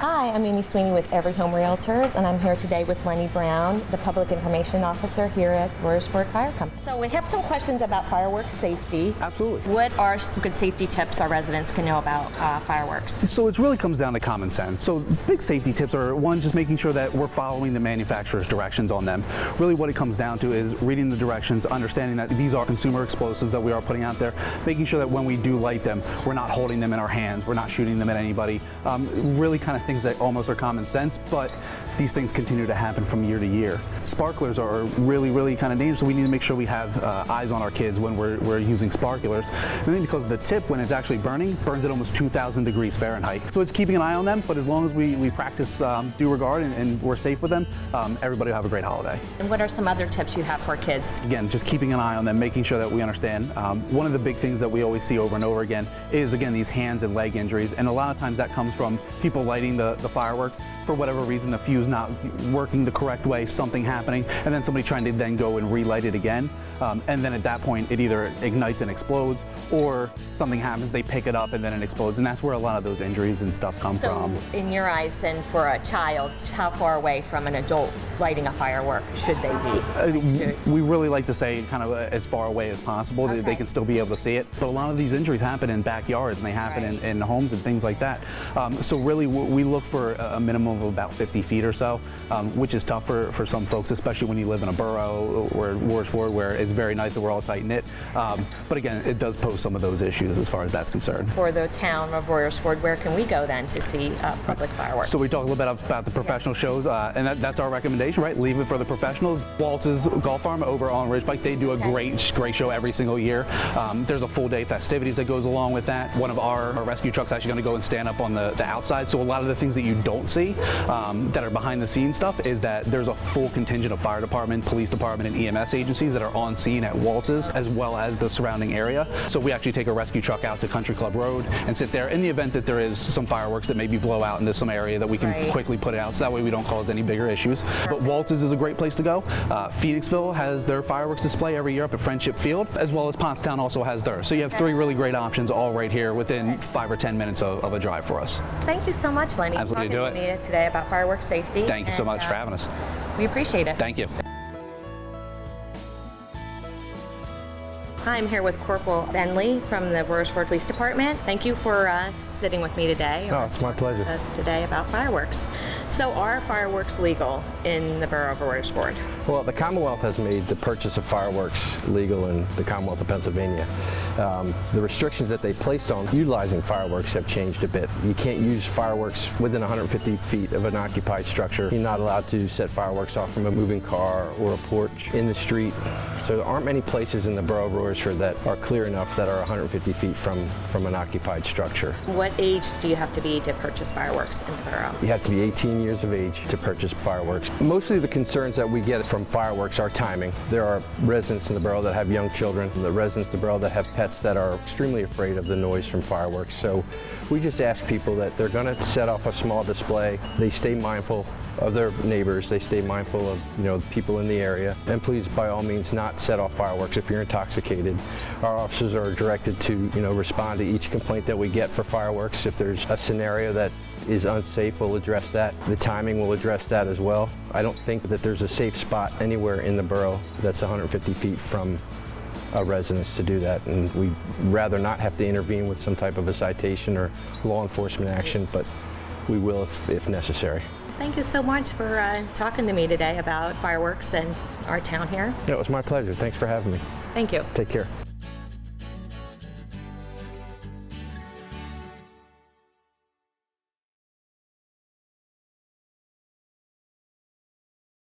Hi, I'm Amy Sweeney with EveryHome Realtors, and I'm here today with Lenny Brown, the Public Information Officer here at Royersford Fire Company. So we have some questions about fireworks safety. Absolutely. What are good safety tips our residents can know about fireworks? So it really comes down to common sense. So big safety tips are, one, just making sure that we're following the manufacturer's directions on them. Really what it comes down to is reading the directions, understanding that these are consumer explosives that we are putting out there, making sure that when we do light them, we're not holding them in our hands, we're not shooting them at anybody. Really kind of things that almost are common sense, but these things continue to happen from year to year. Sparklers are really kind of dangerous, so we need to make sure we have eyes on our kids when we're using sparklers. And then because the tip, when it's actually burning, burns at almost 2,000 degrees Fahrenheit. So it's keeping an eye on them, but as long as we practice due regard and we're safe with them, everybody will have a great holiday. And what are some other tips you have for kids? Again, just keeping an eye on them, making sure that we understand. One of the big things that we always see over and over again is, again, these hands and leg injuries, and a lot of times that comes from people lighting the fireworks. For whatever reason, the fuse not working the correct way, something happening, and then somebody trying to then go and relight it again. And then at that point, it either ignites and explodes, or something happens, they pick it up and then it explodes. And that's where a lot of those injuries and stuff come from. So in your eyes, and for a child, how far away from an adult lighting a firework should they be? We really like to say kind of as far away as possible. Okay. They can still be able to see it. But a lot of these injuries happen in backyards, and they happen in homes and things like that. So really, we look for a minimum of about 50 feet or so, which is tough for some folks, especially when you live in a borough or Royersford, where it's very nice that we're all tight-knit. But again, it does pose some of those issues as far as that's concerned. For the town of Royersford, where can we go then to see public fireworks? So we talk a little bit about the professional shows, and that's our recommendation, right? Leave it for the professionals. Waltz's Golf Farm over on Ridgepike, they do a great show every single year. There's a full day festivities that goes along with that. One of our rescue trucks actually going to go and stand up on the outside. So a lot of the things that you don't see that are behind the scenes stuff is that there's a full contingent of fire department, police department, and EMS agencies that are on scene at Waltz's, as well as the surrounding area. So we actually take a rescue truck out to Country Club Road and sit there in the event that there is some fireworks that maybe blow out into some area that we can quickly put it out, so that way we don't cause any bigger issues. But Waltz's is a great place to go. Phoenixville has their fireworks display every year up at Friendship Field, as well as Pottstown also has theirs. So you have three really great options all right here within 5 or 10 minutes of a drive for us. Thank you so much, Lenny, for talking to me today about fireworks safety. Thank you so much for having us. We appreciate it. Thank you. Hi, I'm here with Corporal Fennelly from the Royersford Police Department. Thank you for sitting with me today. Oh, it's my pleasure. Us today about fireworks. So are fireworks legal in the borough of Royersford? Well, the Commonwealth has made the purchase of fireworks legal in the Commonwealth of Pennsylvania. The restrictions that they placed on utilizing fireworks have changed a bit. You can't use fireworks within 150 feet of an occupied structure. You're not allowed to set fireworks off from a moving car or a porch in the street. So there aren't many places in the borough of Royersford that are clear enough that are 150 feet from an occupied structure. What age do you have to be to purchase fireworks in the borough? You have to be 18 years of age to purchase fireworks. Mostly the concerns that we get from fireworks are timing. There are residents in the borough that have young children, and the residents in the borough that have pets that are extremely afraid of the noise from fireworks. So we just ask people that they're going to set off a small display. They stay mindful of their neighbors. They stay mindful of people in the area. And please, by all means, not set off fireworks if you're intoxicated. Our officers are directed to respond to each complaint that we get for fireworks. If there's a scenario that is unsafe, we'll address that. The timing will address that as well. I don't think that there's a safe spot anywhere in the borough that's 150 feet from a residence to do that, and we'd rather not have to intervene with some type of a citation or law enforcement action, but we will if necessary. Thank you so much for talking to me today about fireworks and our town here. It was my pleasure. Thanks for having me. Thank you. Take care.